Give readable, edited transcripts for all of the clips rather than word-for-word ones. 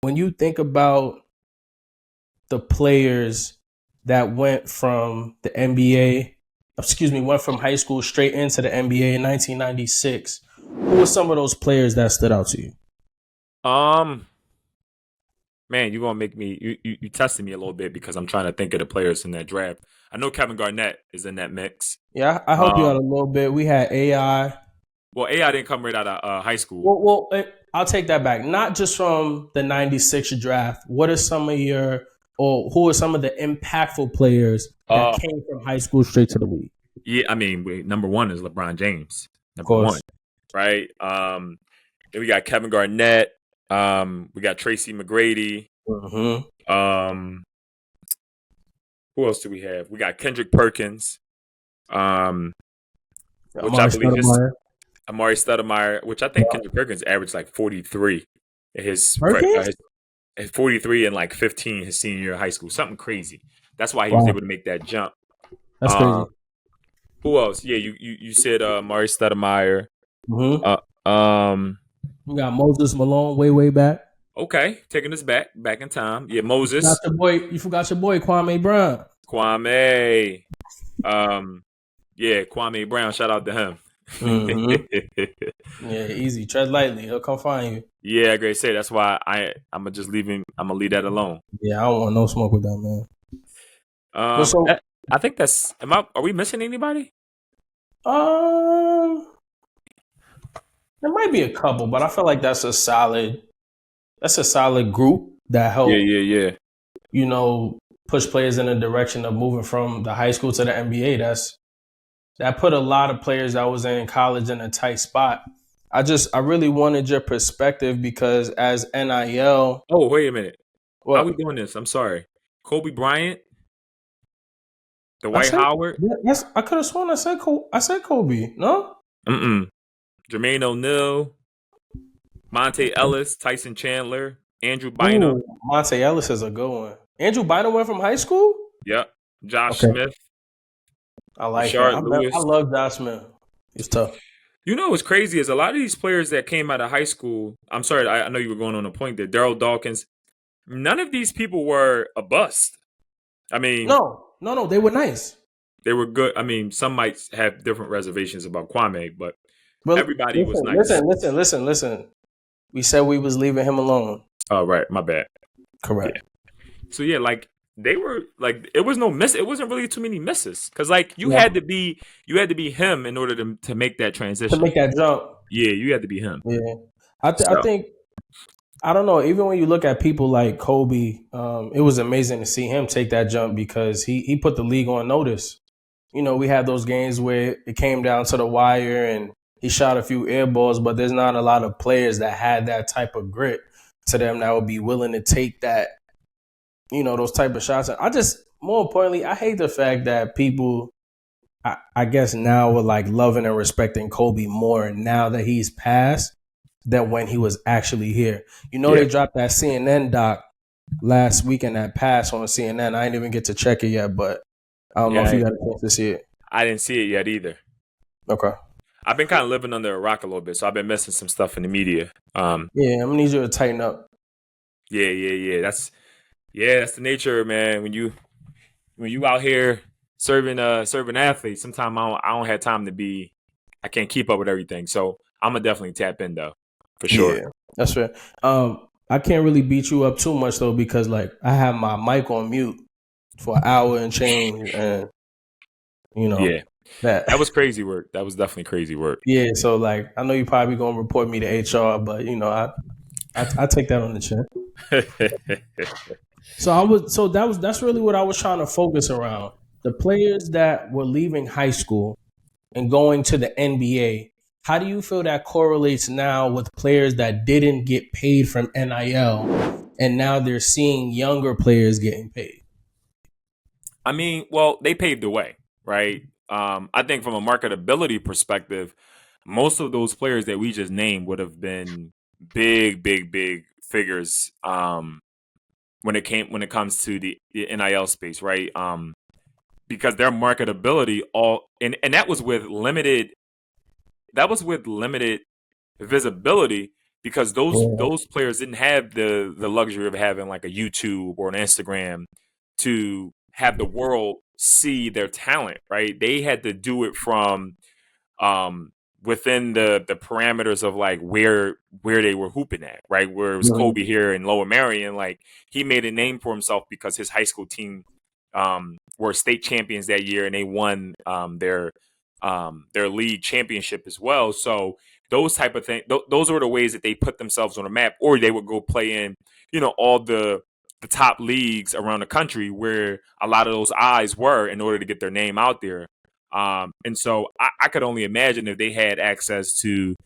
When you think about the players that went from the NBA, went from high school straight into the NBA in 1996, who were some of those players that stood out to you? Um, Man, you're gonna make me you testing me a little bit because I'm trying to think of the players in that draft. I know Kevin Garnett is in that mix. Yeah, I help you out Um, a little bit. We had AI. well, AI didn't come right out of high school. I'll take that back. Not just from the 96 draft. What are some of your, or who are some of the impactful players that Uh, came from high school straight to the league? yeah, I mean, number one is LeBron James, Of number one, course. right? Then we got Kevin Garnett. We got Tracy McGrady. Mm-hmm. Um, who else do we have? We got Kendrick Perkins. Um, which I Amari believe his Stoudemire. Amari Stoudemire, which I think Kendrick Perkins averaged like 43 in Perkins? his 43 and like 15 his senior year of high school, something crazy. That's why he was Wow, able to make that jump. that's crazy. Um, who else? Yeah, you said Amari Stoudemire. Mm-hmm. Uh, um, We got Moses Malone way back. okay, taking us back in time. Yeah, You forgot Moses, your boy. You forgot your boy Kwame Brown. Kwame. Um, yeah, Kwame Brown. Shout out to him. Mm-hmm. Yeah, easy. Tread lightly. He'll come find you. Yeah, great say. That's why I'm gonna just leave him. I'm gonna leave that alone. Yeah, I don't want no smoke with that man. But Um, so, I I think that's. Am I? Are we missing anybody? um, there might be a couple, but I feel like that's a solid group that Yeah, help, yeah, yeah, you know, push players in the direction of moving from the high school to the NBA. That put a lot of players that was in college in a tight spot. I really wanted your perspective because as NIL, Oh, wait a minute. How we what doing this? I'm sorry. Kobe Bryant, I Dwight said, Howard, yes, I could have sworn I said Kobe. No, mm-mm. Jermaine O'Neal, Monte Ellis, Tyson Chandler, Andrew ooh, Bynum. Monte Ellis is a good one. Andrew Bynum went from high school. Yep. Josh Okay, Smith, I like him. Rashard I Lewis. love Josh Smith. He's tough. You know what's crazy is a lot of these players that came out of high school. I'm sorry, I know you were going on a point there. Daryl Dawkins. None of these people were a bust. I mean, No, they were nice. they were good. I mean, some might have different reservations about Kwame, but But everybody was nice. listen. We said we was leaving him alone. Oh, right. My bad. Yeah. Correct. So yeah, like they were like it was no miss. It wasn't really too many misses because like Yeah, you had to be him in order to make that to transition. make that jump. Yeah, you had to be him. Yeah, I So think I don't know. Even when you look at people like Kobe, it was amazing to see him take that jump because he put the league on notice. You know, we had those games where it came down to the wire and he shot a few air balls, but there's not a lot of players that had that type of grit to them that would be willing to take that, those type of shots. I just, more importantly, I hate the fact that people, I guess now are like loving and respecting Kobe more now that he's passed than when he was actually here. yeah, They dropped that CNN doc last weekend that passed on CNN. I didn't even get to check it yet, but I don't know if yeah. you got a chance to see it. I didn't see it yet either. Okay. I've been kind of living under a rock a little bit, so I've been missing some stuff in the media. Yeah, I'm gonna need you to tighten up. Yeah, yeah, yeah. That's the nature, man. When you out here serving athletes, sometimes I don't have time to be. I can't keep up with everything, so I'm gonna definitely tap in though, for sure. Yeah, that's fair. I can't really beat you up too much though because like I have my mic on mute for an hour and change, and you know Yeah, that. that was crazy work. That was definitely crazy work. Yeah, so like I know you probably gonna report me to HR, but I take that on the chin. That's really what I was trying to focus around. The players that were leaving high school and going to the NBA. How do you feel that correlates now with players that didn't get paid from NIL and now they're seeing younger players getting paid? I mean, well, they paved the way, right? I think from a marketability perspective, most of those players that we just named would have been big figures when it comes to the NIL space, right? Because their marketability all and that was with limited visibility because those players didn't have the luxury of having like a YouTube or an Instagram to have the world see their talent, right? They had to do it from um within the parameters of like where they were hooping at, right? Where it was Mhm. Kobe here in Lower Marion, like he made a name for himself because his high school team were state champions that year and they won their league championship as well. So those type of things, those were the ways that they put themselves on the map, or they would go play in, all the top leagues around the country where a lot of those eyes were in order to get their name out there. And so I could only imagine if they had access to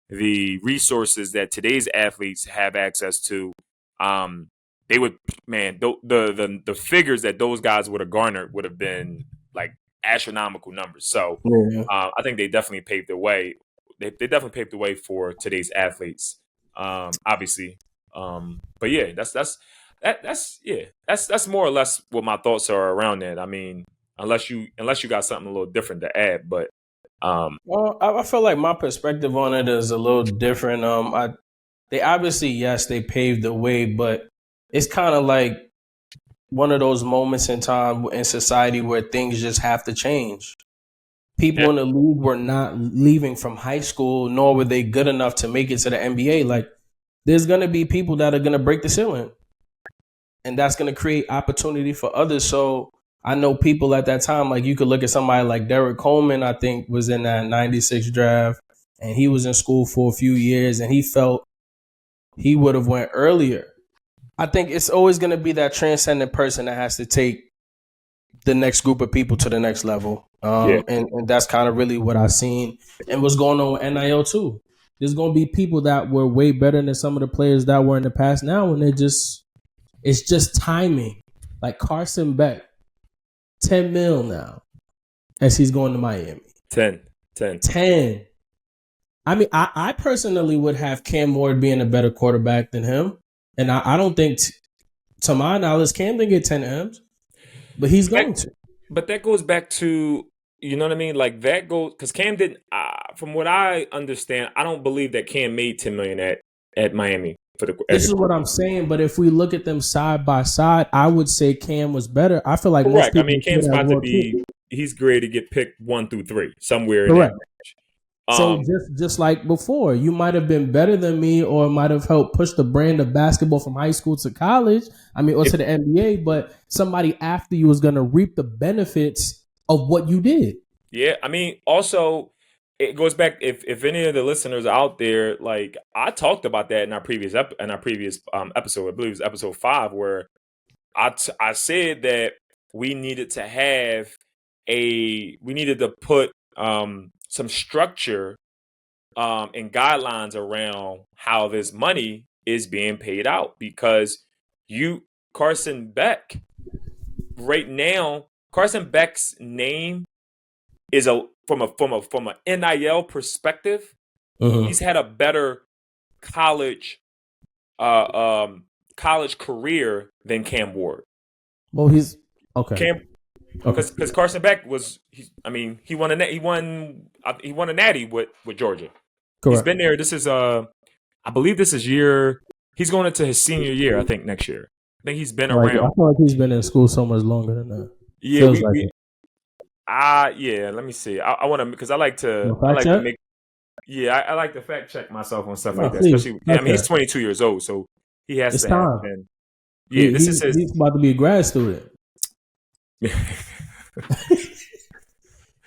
the resources that today's athletes have access to, um, they would, man, the figures that those guys would have garnered would have been like astronomical numbers. So Yeah. I think they definitely paved the way. They definitely paved the way for today's athletes. Obviously, but yeah, that's more or less what my thoughts are around that. I mean, unless you got something a little different to add, but Well, I feel like my perspective on it is a little different. They obviously, yes, they paved the way, but it's kind of like one of those moments in time in society where things just have to change. yeah, People in the league were not leaving from high school, nor were they good enough to make it to the NBA. Like, there's going to be people that are going to break the ceiling, and that's going to create opportunity for others. So I know people at that time, like you could look at somebody like Derek Coleman, I think was in that 96 draft, and he was in school for a few years, and he felt he would have went earlier. I think it's always going to be that transcendent person that has to take the next group of people to the next level. yeah, And that's kind of really what I've seen and what's going on with NIL too. There's going to be people that were way better than some of the players that were in the past now, and it's just timing. Like Carson Beck, 10 mil now as he's going to Miami. 10. 10. I mean, I personally would have Cam Ward being a better quarterback than him. And I don't think, to my knowledge, Cam didn't get 10 M's, but he's going to. But that goes back to, you know what I mean? Like that goes because Cam didn't. From what I understand, I don't believe that Cam made 10 million at Miami for the as This a is what I'm saying, but if we look at them side by side, I would say Cam was better. I feel like most correct. I people mean, would say Cam's that about to Ward too. be. He's great to get picked 1 through 3 somewhere in that Correct. range. So just like before, you might have been better than me, or might have helped push the brand of basketball from high school to college. I mean, or to the NBA. But somebody after you is going to reap the benefits of what you did. Yeah, I mean, also it goes back if any of the listeners out there, like I talked about that in our previous episode, I believe it was episode 5, where I said that we needed to have we needed to put some structure and guidelines around how this money is being paid out because Carson Beck right now, Carson Beck's name is from a NIL perspective, he's had a better college college career than Cam Ward. Well, he's okay. Because Carson Beck he won a natty with Georgia. Correct. He's been there. This is I believe this is he's going into his senior year, I think next year. I think he's been around. I feel like he's been in school so much longer than that. Yeah, yeah, let me see. I want to because I like to make I like to fact check myself on stuff like that. Please. Especially I mean he's 22 years old, so he has it's to time. have been. Yeah, he's about to be a grad student.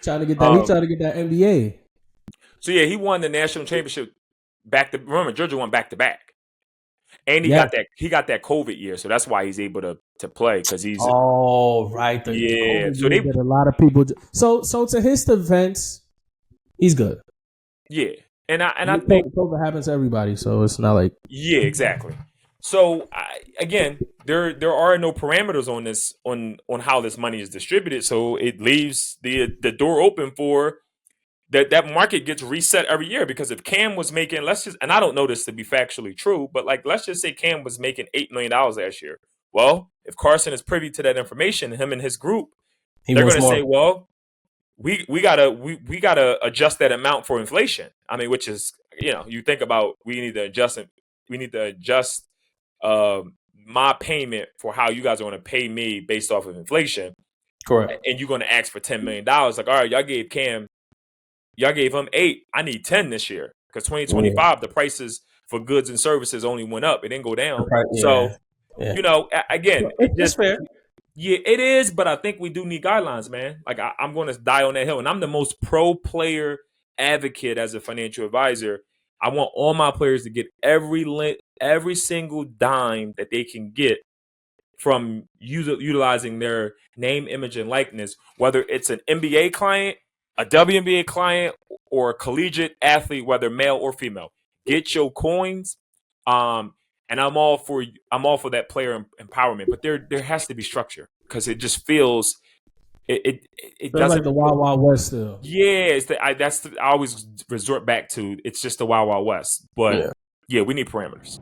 trying to get that. He's trying to get that MBA. So yeah, he won the national championship remember Georgia won back to back, and he got that COVID year, so that's why he's able to play because he's right. Yeah, so they get a lot of people. So to his defense, he's good. Yeah, and I think COVID happens to everybody, so it's not like exactly. So again, there are no parameters on this on how this money is distributed. So it leaves the door open for that market gets reset every year. Because if Cam was making and I don't know this to be factually true, but like let's just say Cam was making $8 million last year. Well, if Carson is privy to that information, him and his group, they're going to say, well, we gotta adjust that amount for inflation. I mean, which is you think about we need to adjust it. We need to adjust my payment for how you guys are going to pay me based off of inflation, Correct. and you're going to ask for $10 million. Like, all right, y'all gave him 8. I need 10 this year because Yeah. 2025 the prices for goods and services only went up. It didn't go down. Yeah. So Yeah. again, It's fair. yeah, it is, but I think we do need guidelines, man. Like I'm going to die on that hill, and I'm the most pro player advocate as a financial advisor. I want all my players to get every single dime that they can get from utilizing their name, image, and likeness, whether it's an NBA client, a WNBA client, or a collegiate athlete, whether male or female. Get your coins. And I'm all for that player empowerment, but there has to be structure because it just feels it Feels like doesn't. the Wild Wild West still. Yeah, I always resort back to it's just the Wild Wild West, but Yeah. yeah, we need parameters.